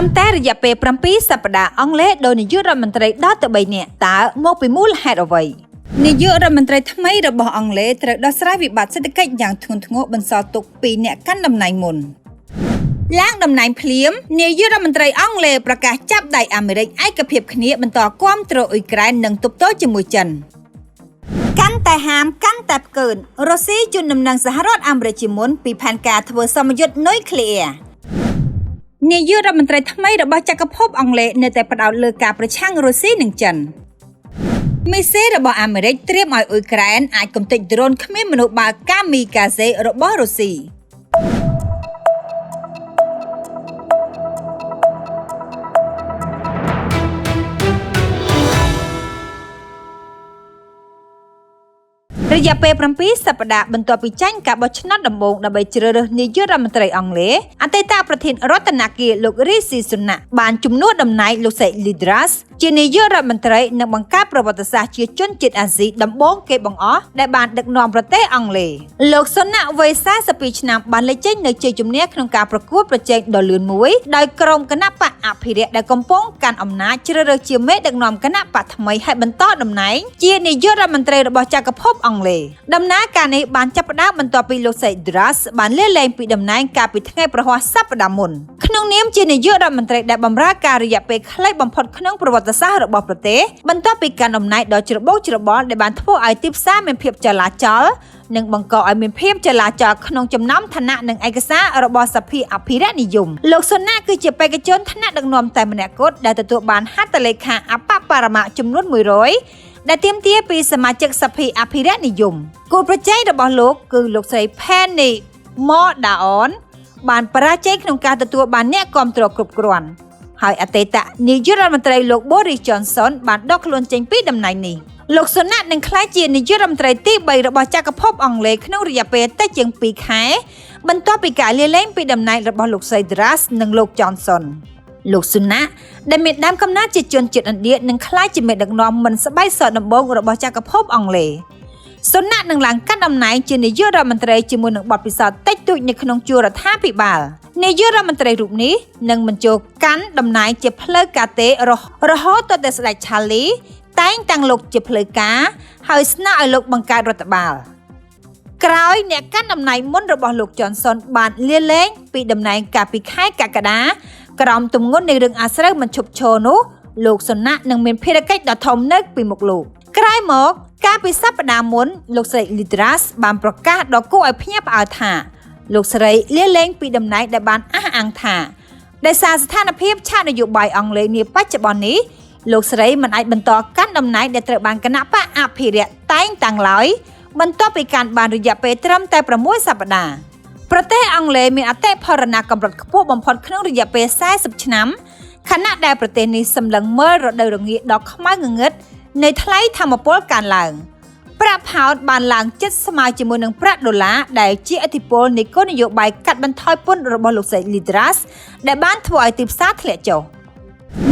มแต่ระยะเปรมปีสัปดาห์อังเลโดยนายกรัฐมนตรีดอตเบเนตาโมกไปมูลแฮดเอาไว้นายกรัฐมนตรีทำไมระบบอังเลตระดอสราวิบัติเศรษฐกิจอย่างทุนทงบรรซอตกปีเนี่ยกันดำนายมุนล้างดำนายเพลียมนายกรัฐมนตรีอังเลประกาศจับได้อเมริกไอกระเพียบขณีบรรทอความตรอุยไกรหนึ่งตุบโตจมูกจันกันแต่หามกันแต่เกินรัสเซียจุนนำนางสหรัฐอเมริกมุนปีแผนการทเวสมยุทธ์น้อยเคลียนายกรัฐมนตรีทำไมระบาดจักรภพอังเลในแต่ประดาวเลือกาประช่างรัสเซียหนึ่งจันมิเซระบาดอเมริกเตรียมเอาอุยแกรนอาจกำติดโดรนขมิ้นมนุษย์บากามีกาเซระบาดรัสเซียระยะเปรมปีสัปดาห์บรรทอปีจังกับบชนดำบงดับเบิลเจริญนายกรัฐมนตรีอังเลอันเตตาประเทศรัตนาเกียลูกริซีสุนะบานจุมนวดดำนายลูกเซลิดรัสเจนายกรัฐมนตรีนักบังคับประวัติศาสตร์เชื้อชนจิตอาซีดำบงเก็บบังอ้อได้บานดักนอมประเทศอังเลลูกสนะเวซ่าสปีชนามบานเลเจนในเจจุมเนียขนมการประกวดประเจงดอลลูนมวยโดยกรมคณะปะอภิเรศได้กำปองการอำนาจเจริญเชียเมดักนอมคณะปะทำไมให้บรรทอดำนายเจนายกรัฐมนตรีระบอบจักรภพอังเลดำนาการในบานจับดาบรรทอปีโลไซดรัสบานเล่แรงปีดำนายการปิดทั้งประวัติสัปดาห์มุนขนมเนียมเจนายกรัฐมนตรีได้บำราการระยะไปคล้ายบำพดขนมประวัติศาสตร์ระบอบประเทศบรรทอปีการดำนายโดยจระบอลได้บานทั่วไอติปซ่าเป็นเพียบจลาจลหนึ่งบังกอไอเป็นเพียบจลาจลขนมจำน้ำธนะหนึ่งไอกษาระบอบสัพพีอภิรนิยมโลกโซน่าคือจะไปกระโจนธนะดังนอมแต่มเนกดได้ตัวบานฮัตตะเลขาอปปารมาจำนวน100ได้เตรียมเตี้ยปีสมาชิกสัพพีอภิรนิยมกูประเจระบอบโลกคือโลกใส่แพนนิมอดาออนบานประเจขนมการตัวบานเนี่ยกอมตรกรุบกรวนหายอเตตะนายกรัฐมนตรีโลกบริจอนสันบานดอกลวนเจงปีดำนายนี้โลกสนัดหนึ่งคล้ายจีนนายกรัฐมนตรีที่ใบระบอบจักรภพอังเลขนมระยะเปรแต่จึงปีแข่บรรทอปีกาเลี้ยเล่งปีดำนายระบอบโลกไซดรัสหนึ่งโลกจอนสันโลกสุนัขได้เม็ดดำคำนาจิตจนจิตอันเดียหนึ่งคล้ายจีเม็ดดักนอมมันสบายสอดดำบงระบอบจักรภพอังเลสนัดหนึ่งหลังกันดำนายจีนนายกรัฐมนตรีจีมูหนึ่งบทพิสารเต็กตุยในขนมจูรัฐาพิบาลนายกรัฐมนตรีรูปนี้หนึ่งมันโจกันดำนายเจ็บเพลกาเตรหตัวเดสไลชาลีแต่งตั้งโลกเจ็บเพลกาหายสนาไอโลกบังการรัฐบาลกล่าวเนี่ยกันดำนายมุนระบอบโลกจอนสันบานเลี้ยเล้งปีดำนายกาปีค่ายกากระดากรอมตุ่มงดในเรื่องอาศัยมันฉุบโชนุโลกสนะหนึ่งเป็นเพลกัยดอทอมเนกปีหมกลูกกลายหมกกาปีซับดามุนโลกใส่ลิตรัสบานประกาศดอกกู้ไอพญาปอาถาโลกสไลเลี้ยเล้งปีดำนายได้บานอังถาได้สารสถานภาพชาตินโยบายอังเลในปัจจุบันนี้โลกสไลมันไอบรรทอการดำนายได้ตระบานคณะปะอภิเรศแต่งตั้งหลายบรรทอไปการบานระยะเปตรัมแต่ประมวยสัปดาห์ประเทศอังเลมีอัตเตพรณากำลังพวกบำพดเครื่องระยะเปแซ่สิบชั้นขณะได้ประเทศนี้สำลังเมื่อเราได้รงเงียดอกขม้าเงิดในทลายธรรมปลการหลังประพาวบานหลังจัดสมาชิก1 $ได้จีอธิปลในก้นนโยบายกัดบรรทอยป้นระบบโลกไซลิดรัสได้บ้านถวายติบซาทะเลโจ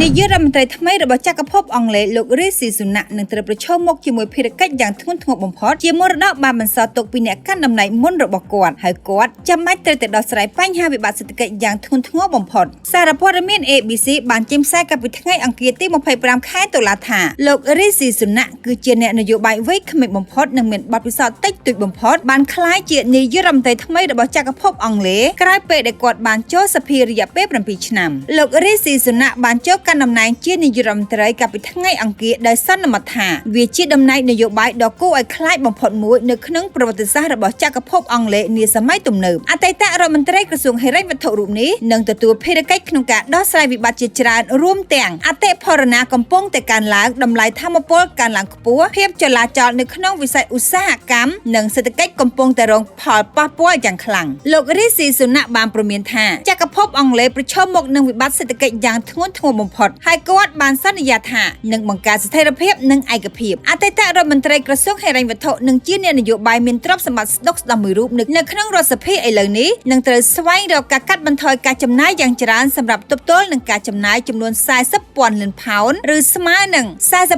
นายกรัฐมนตรีทำไมระบอบจักรภพอังเลโลกริซีสุนะหนึ่งตระประชมกจมวยพิรกัดอย่างทุ่นทงบมพอดเจียมรดกบานบรรษาตกปีเนกันดำนายมุนระบบกอดหายกอดจำไม่แต่ดอกสลายปัญหาวิบัติเศรษฐกิจอย่างทุ่นทงบมพอดสารพัดเมียนABCบานจิ้มแซ่กับวิทยาอังกฤษที่มาพยปรามค่ายตุลาธาโลกริซีสุนะคือเจเนนโยบายไว้ขมิบบมพอดหนึ่งเหมือนบัตรพิสาติตุยบมพอดบานคล้ายเจนายกรัฐมนตรีทำไมระบอบจักรภพอังเลกลายเป็นได้กอดบานโจสพีริยาเป้ประปีชนำโลกริซีสุนะบานโจการดำนายนายกรัฐมนตรีกับไปทั้งไงอังกฤษได้สั้นนมัทาวิจิตดำนายนโยบายดอกกู้ไอคล้ายบำพดมวยในขนมประวัติศาสตร์ระบอบจักรภพอังเลในสมัยตุ่มเนิบอัตตะรัฐมนตรีกระทรวงเฮรัยวัตถุรูปนี้หนึ่งตัวเพรกัยขนมกาดอสไลวิบัติจิตรานร่วมแต่งอัตเตพรณากำปงแต่การล้างดำลายธรรมปลการล้างปัวเพียบจลาจรในขนมวิสัยอุตสาหกรรมหนึ่งเศรษฐกิจกำปงแต่รองพอดป้าปัวอย่างคลังโลกริซีสุนะบานประเมียนท่าจักรภพอังเลประชมกหนึ่งวิบัติเศรษฐกิจอย่างทุ่งบ បំផុតហើយគាត់បានសន្យាថានឹងបង្កើតស្ថិរភាពនិងឯកភាពអតីតរដ្ឋមន្ត្រីក្រសួងហិរញ្ញវត្ថុនិងជាអ្នកនយោបាយមានទ្រព្យសម្បត្តិស្ដុកស្ដម្ភមួយរូបនៅក្នុងរដ្ឋសភាឥឡូវនេះនឹងត្រូវស្វែងរកការកាត់បន្ថយការចំណាយយ៉ាងច្រើនសម្រាប់ទប់ទល់នឹងការចំណាយចំនួន40,000 លានផោនឬស្មើនឹង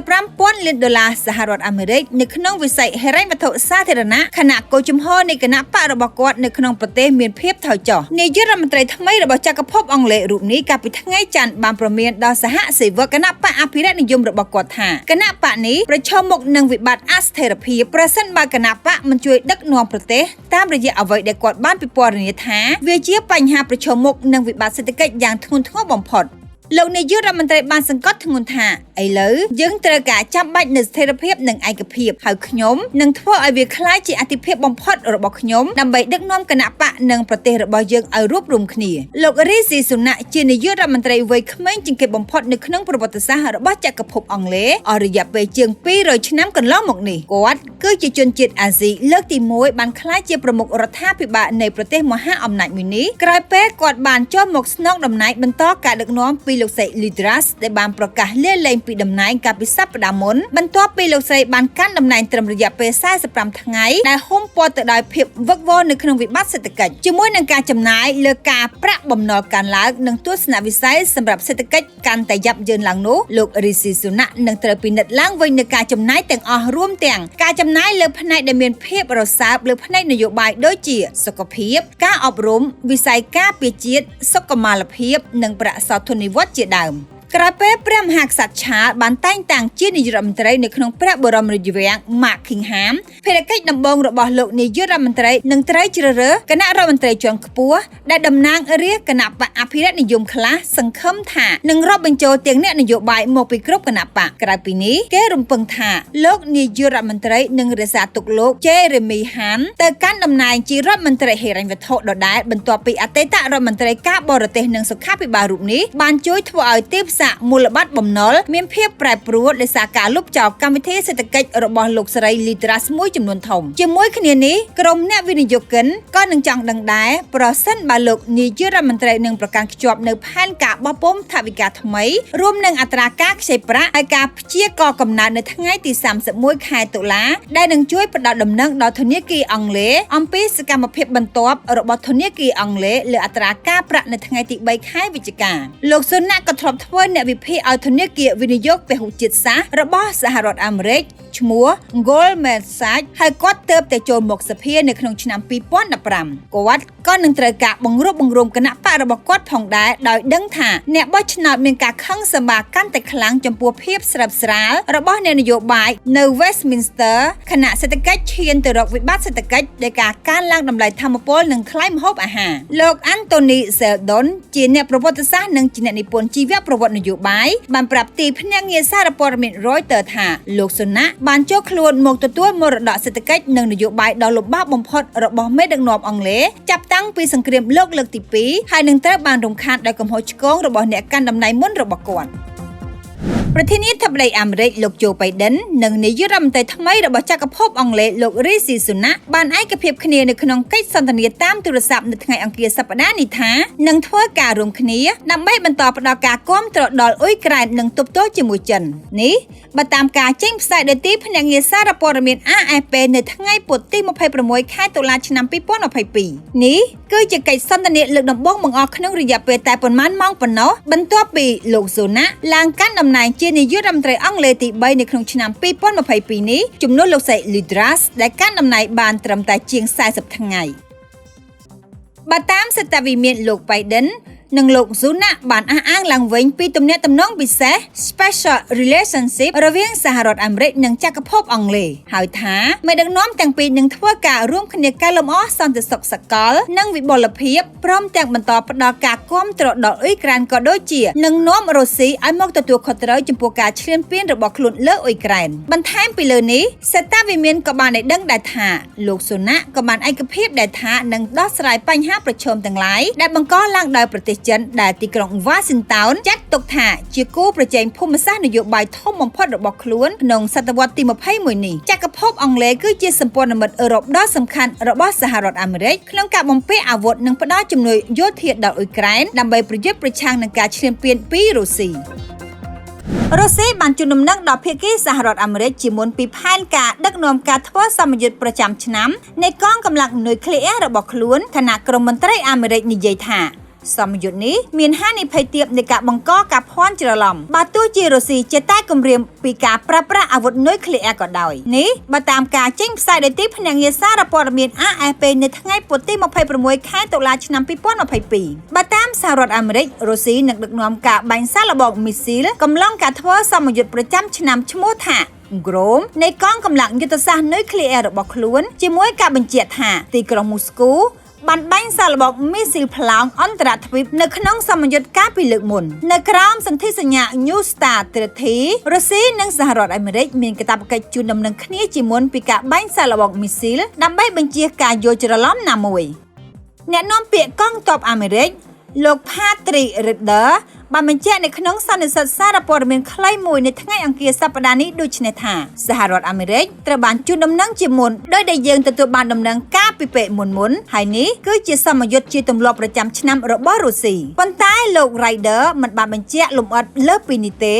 45,000 លានដុល្លារសហរដ្ឋអាមេរិកនៅក្នុងវិស័យហិរញ្ញវត្ថុសាធារណៈខណៈគោលជំហរនៃគណៈបករបស់គាត់នៅក្នុងប្រទេសមានភាពថយចុះនាយករដ្ឋមន្ត្រីថ្មីរបស់ចក្រភពអង់គ្លេសរូបនេះកាលពីថ្ងៃច័ន្ទបានប្រមានដល់សហសេវកគណៈបកអភិរក្សនិយមរបស់គាត់ថាគណៈបកនេះប្រឈមមុខនឹងវិបត្តិអស្ថិរភាពប្រសិនបើគណៈបកមិនជួយដឹកនាំប្រទេសតាមរយៈអ្វីដែលគាត់បានពិពណ៌នាថាវាជាបញ្ហាប្រឈមមុខនឹងវិបត្តិសេដ្ឋកិច្ចយ៉ាងធ្ងន់ធ្ងរបំផុតលោកនាយករដ្ឋមន្ត្រីបានសង្កត់ធ្ងន់ថាឥឡូវយើងត្រូវការចាំបាច់នូវស្ថិរភាពនិងឯកភាពហើយខ្ញុំនឹងធ្វើឲ្យវាក្លាយជាអាទិភាពបំផុតរបស់ខ្ញុំដើម្បីដឹកនាំគណៈបកនិងប្រទេសរបស់យើងឲ្យរួបរวมគ្នាលោករីស៊ីស៊ូណាក់ជានាយករដ្ឋមន្ត្រីវ័យក្មេងជាងគេបំផុតនៅក្នុងប្រវត្តិសាស្ត្ររបស់ចក្រភពអង់គ្លេសអស់រយៈពេលជាង200ឆ្នាំកន្លងមកនេះគាត់គឺជាជនជាតិអាស៊ីលើកទី1បានក្លាយជាប្រមុខរដ្ឋាភិបាលនៃប្រទេសមហាអំណាចមួយនេះក្រោយពេលគាត់បានចូលមកស្នងតំណែងបន្តការដឹកនាំពីលោកស្រី Lidras ដែលបានប្រកាសលាលែងពីតំណែងកាលពីសប្តាហ៍មុនបន្ទាប់ពីលោកស្រីបានកាន់តំណែងត្រឹមរយៈពេល45ថ្ងៃដែលហ៊ុំព័ទ្ធទៅដោយភាពវឹកវរនៅក្នុងវិបត្តិសេដ្ឋកិច្ចជាមួយនឹងការចំណាយលើការប្រាក់បំណុលកើនឡើងនិងទស្សនវិស័យសម្រាប់សេដ្ឋកិច្ចកាន់តែយ៉ាប់យ៉ឺនឡើងនោះលោក Rishi Sunak នឹងត្រូវពិនិត្យឡើងវិញនូវការចំណាយទាំងអស់រួមទាំងការចំណាយលើផ្នែកដែលមានភាពរសើបលើផ្នែកនយោបាយដូចជាសុខភាពការអប់រំវិស័យការពារជាតិសុខុមាលភាពនិងប្រាក់សោធននិវត្តន៍ជាដើមក្រោយពេលព្រះមហាក្សត្រឆាលបានតែងតាំងជានាយករដ្ឋមន្ត្រីនៅក្នុងព្រះបរមរាជវាំង Buckingham ភារកិច្ចដំបូងរបស់លោកនាយករដ្ឋមន្ត្រីនឹងត្រូវជ្រើសរើសគណៈរដ្ឋមន្ត្រីជាន់ខ្ពស់ដែលតំណាងរាស្ត្រគណៈបកអភិរក្សនិយមខ្លះសង្ឃឹមថានឹងរាប់បញ្ចូលទាំងអ្នកនយោបាយមកពីគ្រប់គណៈបកក្រៅពីនេះគេរំពឹងថាលោកនាយករដ្ឋមន្ត្រីនឹងរក្សាទុកលោក Jeremy Hunt ទៅកាន់តំណែងជារដ្ឋមន្ត្រីហិរញ្ញវត្ថុដដែលបន្ទាប់ពីអតីតរដ្ឋមន្ត្រីការបរទេសនិងសុខាភិបាលរូបនេះបានជួយធ្វើឲ្យទីផ្សារមូលបត្របំណុលមានភាពប្រែប្រួលដោយសារការលុបចោលកម្មវិធីសេដ្ឋកិច្ចរបស់លោកស្រី Lidras មួយចំនួនធំជាមួយគ្នានេះក្រុមអ្នកវិនិយោគិនក៏នឹងចង់ដឹងដែរប្រសិនបើលោកនាយករដ្ឋមន្ត្រីនឹងប្រកាន់ខ្ជាប់នៅផែនការបោះពុម្ពថវិកាថ្មីរួមនឹងអត្រាការខ្ចីប្រាក់ហើយការព្យាករណ៍កំណើតនៅថ្ងៃទី31ខែតុលាដែលនឹងជួយផ្ដល់ដំណឹងដល់ធនាគារអង់គ្លេសអំពីសកម្មភាពបន្ទាប់របស់ធនាគារអង់គ្លេសលើអត្រាការប្រាក់នៅថ្ងៃទី3ខែវិច្ឆិកាលោកស៊ុនណាក់ក៏ធ្លាប់ធ្វើអ្នកវិភាគឲ្យធនាគារវិនិយោគពហុជាតិសាសន៍របស់សហរដ្ឋអាមេរិកឈ្មោះ Goldman Sachs ហើយគាត់ទើបតែចូលមកសភានៅក្នុងឆ្នាំ2015គាត់ក៏នឹងត្រូវការបង្រួបបង្រួមគណៈបករបស់គាត់ផងដែរដោយដឹងថាអ្នកបោះឆ្នោតមានការខឹងសម្បាកាន់តែខ្លាំងចំពោះភាពស្រើបស្រាលរបស់អ្នកនយោបាយនៅ Westminster ខណៈសេដ្ឋកិច្ចឈានទៅរកវិបត្តិសេដ្ឋកិច្ចដោយការកើនឡើងតម្លៃថាមពលនិងថ្លៃម្ហូបអាហារលោក Anthony Seldon ជាអ្នកប្រវត្តិសាស្ត្រនិងជាអ្នកនិពន្ធជីវប្រវត្តិនយោបាយបានប្រាប់ទីភ្នាក់ងារសារព័ត៌មាន Reuters ថាលោកស៊ុនណាក់បានចូលខ្លួនមកទទួលមរតកសេដ្ឋកិច្ចនិងនយោបាយដ៏លំបាកបំផុតរបស់មេដឹកនាំអង់គ្លេសចាប់តាំងពីសង្គ្រាមលោកលើកទី2ហើយនឹងត្រូវបានរំខានដោយកំហុសឆ្គងរបស់អ្នកកាន់តំណែងមុនរបស់គាត់ប្រធានាធិបតីអាមេរិកលោកโจ Biden និងនាយករដ្ឋមន្ត្រីថ្មីរបស់ចក្រភពអង់គ្លេសលោក Rishi Sunak បានឯកភាពគ្នានៅក្នុងកិច្ចសន្ទនាតាមទូរស័ព្ទនៅថ្ងៃអង្គារសប្តាហ៍នេះថានឹងធ្វើការរួមគ្នាដើម្បីបន្តផ្តល់ការគាំទ្រដល់អ៊ុយក្រែននិងទប់ទល់ជាមួយចិននេះបើតាមការចេញផ្សាយដោយទីភ្នាក់ងារសារព័ត៌មាន AFP នៅថ្ងៃពុធទី26ខែតុលាឆ្នាំ2022នេះគឺជាកិច្ចសន្ទនាលើកដំបូងបង្អស់ក្នុងរយៈពេលតែប៉ុន្មានម៉ោងប៉ុណ្ណោះបន្ទាប់ពីលោក Sunak ឡើងកាន់តំណែងជានាយករដ្ឋមន្ត្រីអង់គ្លេសទី3នៅក្នុងឆ្នាំ2022នេះជំនួសលោកស្រី Lidras ដែលកាន់តំណែងបានត្រឹមតែជាង40ថ្ងៃបើតាមសេតវិមានលោក Biden និងលោក Sunak បានអះអាងឡើងវិញពីទំនាក់ទំនងពិសេស Special Relationship រវាងសហរដ្ឋអាមេរិកនិងចក្រភពអង់គ្លេសហើយថាមេដឹកនាំទាំងពីរនឹងធ្វើការរួមគ្នាកែលម្អសន្តិសុខសកលនិងវិបុលភាពព្រមទាំងបន្តផ្ដល់ការគាំទ្រដល់អ៊ុយក្រែនក៏ដូចជានឹងនាំរុស្ស៊ីឲ្យមកទទួលខុសត្រូវចំពោះការឈ្លានពានរបស់ខ្លួនលើអ៊ុយក្រែនបន្ថែមពីលើនេះសេតវិមានក៏បានឲ្យដឹងដែរថាលោក Sunak ក៏បានឯកភាពដែរថានឹងដោះស្រាយបញ្ហាប្រឈមទាំងឡាយដែលបង្កឡើងដោយប្រទេស ចិនដែលទីក្រុង Washington ចាត់ទុកថាជាគូប្រជែងភូមិសាស្ត្រនយោបាយធំបំផុតរបស់ខ្លួនក្នុងសតវត្សទី21នេះចក្រភពអង់គ្លេសគឺជាសម្ព័ន្ធមិត្តអឺរ៉ុបដ៏សំខាន់របស់សហរដ្ឋអាមេរិកក្នុងការបំពាក់អាវុធនិងផ្តល់ជំនួយយោធាដល់អ៊ុយក្រែនដើម្បីប្រយុទ្ធប្រឆាំងនឹងការឈ្លានពានពីរុស្ស៊ីរុស្ស៊ីបានជូនដំណឹងដល់ភាគីសហរដ្ឋអាមេរិកជាមុនពីផែនការដឹកនាំការធ្វើសម្ពយុទ្ធប្រចាំឆ្នាំនៃកងកម្លាំងនុយក្លេអ៊ែររបស់ខ្លួនខណៈក្រមមន្ត្រីអាមេរិកនិយាយថាសម្ពយុទ្ធនេះមានហានិភ័យទាបនៃការបង្កការភ័ន្តច្រឡំបើទោះជារុស្ស៊ីចេះតែគំរាមពីការប្រើប្រាស់អាវុធនុយក្លេអ៊ែរក៏ដោយនេះបើតាមការចេញផ្សាយដោយទីភ្នាក់ងារសារព័ត៌មាន AFP នៅថ្ងៃពុធទី26ខែតុលាឆ្នាំ2022បើតាមសហរដ្ឋអាមេរិករុស្ស៊ីនឹងដឹកនាំការបាញ់សាកល្បងមីស៊ីលកំឡុងការធ្វើសម្ពយុទ្ធប្រចាំឆ្នាំឈ្មោះថាក្រមនៃកងកម្លាំងយុទ្ធសាស្ត្រនុយក្លេអ៊ែររបស់ខ្លួនជាមួយការបញ្ជាក់ថាទីក្រុងមូស្គូបានបាញ់សាកល្បងមីស៊ីលប្លង់អន្តរទ្វីបនៅក្នុងសម្ពយុទ្ធកាលពីលើកមុននៅក្រោមសន្ធិសញ្ញា New START Treaty រុស្ស៊ីនិងសហរដ្ឋអាមេរិកមានកាតព្វកិច្ចជូនដំណឹងគ្នាជាមុនពីការបាញ់សាកល្បងមីស៊ីលដើម្បីបញ្ជៀសការយល់ច្រឡំណាមួយអ្នកនាំពាក្យកងទ័ពអាមេរិកលោក Patrick Ryder បានបញ្ជាក់នៅក្នុងសន្និសីទសារព័ត៌មានខ្លីមួយនៅថ្ងៃអង្គារសប្តាហ៍នេះដូចនេះថាសហរដ្ឋអាមេរិកត្រូវបានជូនដំណឹងជាមុនដោយដែលយើងទទួលបានដំណឹងកាលពីពេលមុនហើយនេះគឺជាសម្ពយុទ្ធជាទម្លាប់ប្រចាំឆ្នាំរបស់រុស្ស៊ីប៉ុន្តែលោក Ryder មិនបានបញ្ជាក់លម្អិតលើសពីនេះទេ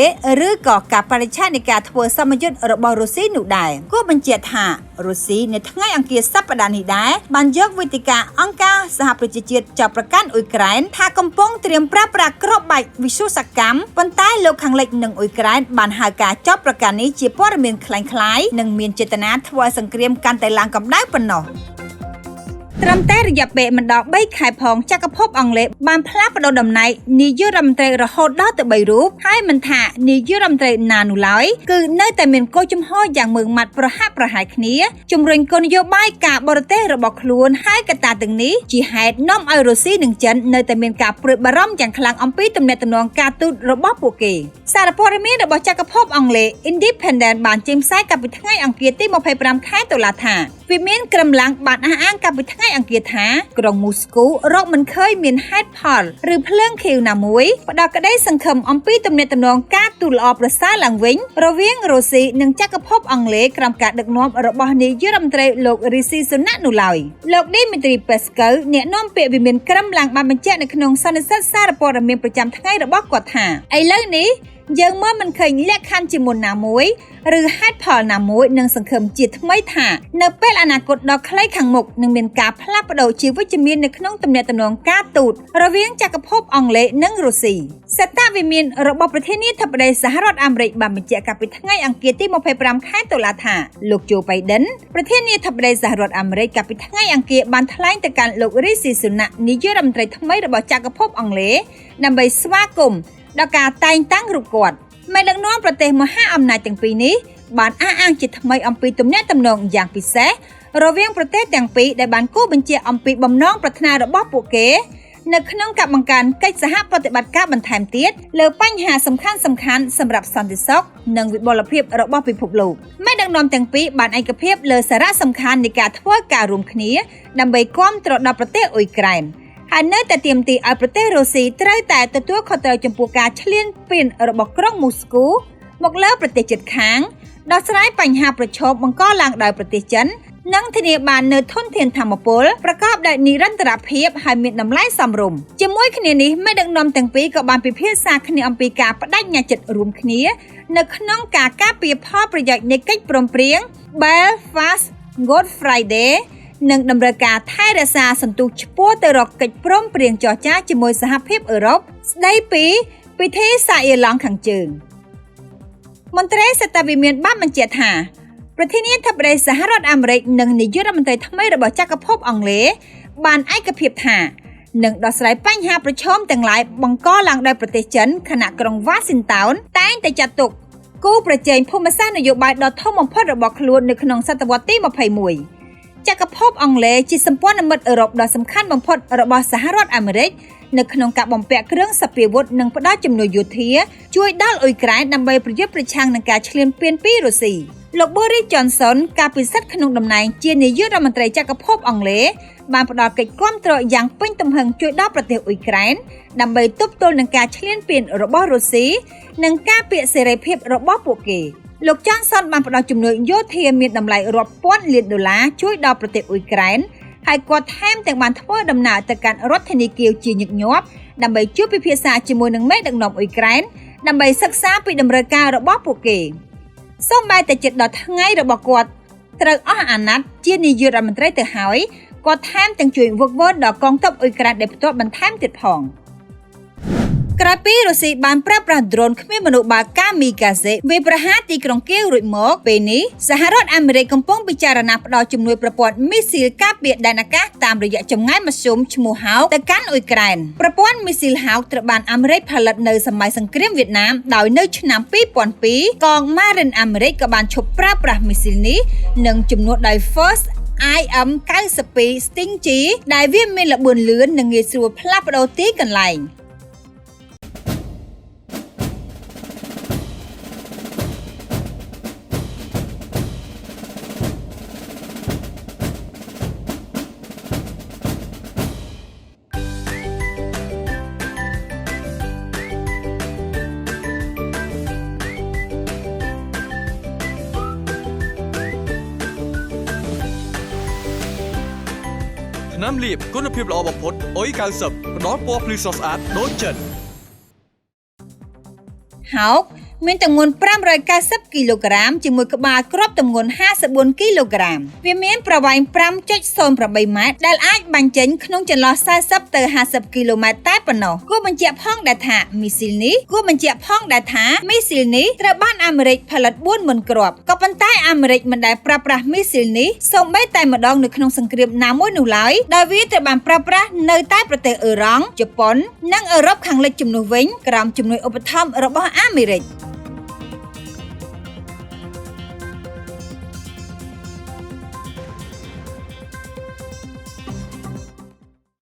ឬក៏ការបរិច្ឆេទនៃការធ្វើសម្ពយុទ្ធរបស់រុស្ស៊ីនោះដែរគួរបញ្ជាក់ថារុស្ស៊ីនៅថ្ងៃអង្គារសប្តាហ៍នេះដែរបានយកវេទិកាអង្គការសហប្រជាជាតិចោទប្រកាន់អ៊ុយក្រែនថាកំពុងត្រៀមប្រើប្រាស់គ្រាប់បែកវិសុសកម្មប៉ុន្តែលោកខាងលិចនិងអ៊ុយក្រែនបានហៅការចោទប្រកាន់នេះជាព័ត៌មានคล้ายៗនិងមានចេតនាធ្វើសង្គ្រាមកាន់តែឡើងកម្ដៅប៉ុណ្ណោះត្រឹមតែរយៈពេលមិនដល់3ខែផងចក្រភពអង់គ្លេសបានផ្លាស់ប្តូរតំណែងនាយករដ្ឋមន្ត្រីរហូតដល់ទៅ3រូបហើយមិនថានាយករដ្ឋមន្ត្រីណានោះឡើយគឺនៅតែមានគោលជំហរយ៉ាងម៉ឺងម៉ាត់ប្រហាក់ប្រហែលគ្នាជំរុញគោលនយោបាយការបរទេសរបស់ខ្លួនហើយកត្តាទាំងនេះជាហេតុនាំឲ្យរុស្ស៊ីនិងចិននៅតែមានការព្រួយបារម្ភយ៉ាងខ្លាំងអំពីទំនាក់ទំនងការទូតរបស់ពួកគេសារព័ត៌មានរបស់ចក្រភពអង់គ្លេស Independent បានចេញផ្សាយកាលពីថ្ងៃអង្គារទី25ខែតុលាថាវាមានក្រំឡើងបានអះអាងកាលពីថ្ងៃអង្គារថាក្រុងមូស្គូរកមិនឃើញមានហេតុផលឬភ្លើងខៀវណាមួយផ្ដល់ក្តីសង្ឃឹមអំពីទំនាក់ទំនងការទូតល្អប្រសើរឡើងវិញរវាងរុស្ស៊ីនិងចក្រភពអង់គ្លេសក្រោមការដឹកនាំរបស់នាយករដ្ឋមន្ត្រីលោករីស៊ីស៊ូណាក់នោះឡើយលោក Dmitry Peskov អ្នកនាំពាក្យវិមានក្រំឡើងបានបញ្ជាក់នៅក្នុងសន្និសីទសារព័ត៌មានប្រចាំថ្ងៃរបស់គាត់ថាឥឡូវនេះយើងមើលមិនឃើញលក្ខខណ្ឌជាមុនណាមួយឬហេតុផលណាមួយនឹងសង្ឃឹមជាថ្មីថានៅពេលអនាគតដ៏ខ្លីខាងមុខនឹងមានការផ្លាស់ប្ដូរជាវិជ្ជមាននៅក្នុងទំនាក់ទំនងការទូតរវាងចក្រភពអង់គ្លេសនិងរុស្ស៊ីសេតវិមានរបស់ប្រធានាធិបតីសហរដ្ឋអាមេរិកបានបញ្ជាក់កាលពីថ្ងៃអង្គារទី25ខែតុលាថាលោក Joe Biden ប្រធានាធិបតីសហរដ្ឋអាមេរិកកាលពីថ្ងៃអង្គារបានថ្លែងទៅកាន់លោក Rishi Sunak នាយករដ្ឋមន្ត្រីថ្មីរបស់ចក្រភពអង់គ្លេសដើម្បីស្វាគមន៍ដល់ការតែងតាំងរូបគាត់មេដឹកនាំប្រទេសមហាអំណាចទាំងពីរនេះបានអះអាងជាថ្មីអំពីទំនាក់ទំនងយ៉ាងពិសេសរវាងប្រទេសទាំងពីរដែលបានគូបញ្ជាក់អំពីបំណងប្រាថ្នារបស់ពួកគេនៅក្នុងការបង្កើនកិច្ចសហប្រតិបត្តិការបន្ថែមទៀតលើបញ្ហាសំខាន់ៗសម្រាប់សន្តិសុខនិងវិបុលភាពរបស់ពិភពលោកមេដឹកនាំទាំងពីរបានឯកភាពលើសារៈសំខាន់នៃការធ្វើការរួមគ្នាដើម្បីគាំទ្រដល់ប្រទេសអ៊ុយក្រែនហើយនៅតែទាមទារឲ្យប្រទេសរុស្ស៊ីត្រូវតែទទួលខុសត្រូវចំពោះការឈ្លានពានរបស់ក្រុងមូស្គូមកលើប្រទេសជិតខាងដោះស្រាយបញ្ហាប្រឈមបង្កឡើងដោយប្រទេសចិននិងធានាបាននូវធនធានថាមពលប្រកបដោយនិរន្តរភាពហើយមានតម្លៃសមរម្យជាមួយគ្នានេះមេដឹកនាំទាំងពីរក៏បានពិភាក្សាគ្នាអំពីការបដិញ្ញាចិត្តរួមគ្នានៅក្នុងការការពារផលប្រយោជន៍នៃកិច្ចព្រមព្រៀង Belfast Good Fridayនិងតម្រូវការថែរក្សាសន្ទុះឆ្ពោះទៅរកកិច្ចព្រមព្រៀងចរចាជាមួយសហភាពអឺរ៉ុបស្ដីពីពិធីសាកអៀឡង់ខាងជើងមន្ត្រីសេតវិមានបានបញ្ជាក់ថាប្រធានាធិបតីសហរដ្ឋអាមេរិកនិងនាយករដ្ឋមន្ត្រីថ្មីរបស់ចក្រភពអង់គ្លេសបានឯកភាពថានឹងដោះស្រាយបញ្ហាប្រឈមទាំងឡាយបង្កឡើងដោយប្រទេសចិនខណៈក្រុង Washington តែងតែចាត់ទុកគូប្រជែងភូមិសាស្ត្រនយោបាយដ៏ធំបំផុតរបស់ខ្លួននៅក្នុងសតវត្សទី21ចក្រភពអង់គ្លេសជាសម្ព័ន្ធមិត្តអឺរ៉ុបដ៏សំខាន់បំផុតរបស់សហរដ្ឋអាមេរិកនៅក្នុងការបំពាក់គ្រឿងសព្វាវុធនិងផ្តល់ជំនួយយោធាជួយដល់អ៊ុយក្រែនដើម្បីប្រយុទ្ធប្រឆាំងនឹងការឈ្លានពានពីរុស្ស៊ី លោក Boris Johnson កាលពីសិទ្ធិក្នុងតំណែងជានាយករដ្ឋមន្ត្រីចក្រភពអង់គ្លេសបានផ្ដល់កិច្ចគាំទ្រយ៉ាងពេញទំហឹងជួយដល់ប្រទេសអ៊ុយក្រែនដើម្បីទប់ទល់នឹងការឈ្លានពានរបស់រុស្ស៊ីនិងការពារសេរីភាពរបស់ពួកគេលោក Johnson បានផ្ដល់ជំនួយយោធាមានតម្លៃរាប់ពាន់លានដុល្លារជួយដល់ប្រទេសអ៊ុយក្រែនហើយគាត់ថែមទាំងបានធ្វើដំណើរទៅកាន់រដ្ឋធានីគៀវជាញឹកញាប់ដើម្បីជួបពិភាក្សាជាមួយនឹងមេដឹកនាំអ៊ុយក្រែនដើម្បីសិក្សាពីតម្រូវការរបស់ពួកគេសូម្បីតែជិតដល់ថ្ងៃរបស់គាត់ត្រូវអស់អាណត្តិជានាយករដ្ឋមន្ត្រីទៅហើយគាត់ថែមទាំងជួយវឹកវើដល់កងទ័ពអ៊ុយក្រែនដែលផ្ទាល់បន្ថែមទៀតផងក្រោយពីរុស្ស៊ីបានប្រើប្រាស់ដ្រូនគ្មានមនុស្សបាល់កាមីកាហ្សេវាយប្រហារទីក្រុងគៀវរួចមកពេលនេះសហរដ្ឋអាមេរិកកំពុងពិចារណាផ្ដល់ជំនួយប្រព័ន្ធមីស៊ីលការពារដែនអាកាសតាមរយៈចម្ងាយមធ្យមឈ្មោះ Hawk ទៅកាន់អ៊ុយក្រែនប្រព័ន្ធមីស៊ីល Hawk ត្រូវបានអាមេរិកផលិតនៅសម័យសង្គ្រាមវៀតណាមដោយនៅឆ្នាំ 2002 កង Marine អាមេរិកក៏បានឈប់ប្រើប្រាស់មីស៊ីលនេះនិងជំនួសដោយ First IM-92 Sting G ដែលវាមានល្បឿនលឿននិងងាយស្រួលផ្លាស់ប្ដូរទីកន្លែងថ្នាំលាបគុណភាពល្អបំផុតអុយ90ផ្ដល់ពណ៌ភ្លឺស្រស់ស្អាតដូចចិត្ត Hawk មានទម្ងន់590គីឡូក្រាមជាមួយក្បាលគ្រាប់ទម្ងន់54គីឡូក្រាមវាមានប្រវែង 5.08 ម៉ែត្រដែលអាចបាញ់ចេញក្នុងចន្លោះ40ទៅ50គីឡូម៉ែត្រតែប៉ុណ្ណោះគួរបញ្ជាក់ផងដែរថាមីស៊ីលនេះត្រូវបានអាមេរិកផលិត4មុនគ្រាប់ក៏ប៉ុន្តែអាមេរិកមិនដែលប្រើប្រាស់មីស៊ីលនេះសូម្បីតែម្ដងនៅក្នុងសង្គ្រាមណាមួយនោះឡើយដោយវាត្រូវបានប្រើប្រាស់នៅតែប្រទេសអ៊ឺរ៉ង់ជប៉ុននិងអឺរ៉ុបខាងលិចជំនួសវិញក្រោមជំនួយឧបត្ថម្ភរបស់អាមេរិក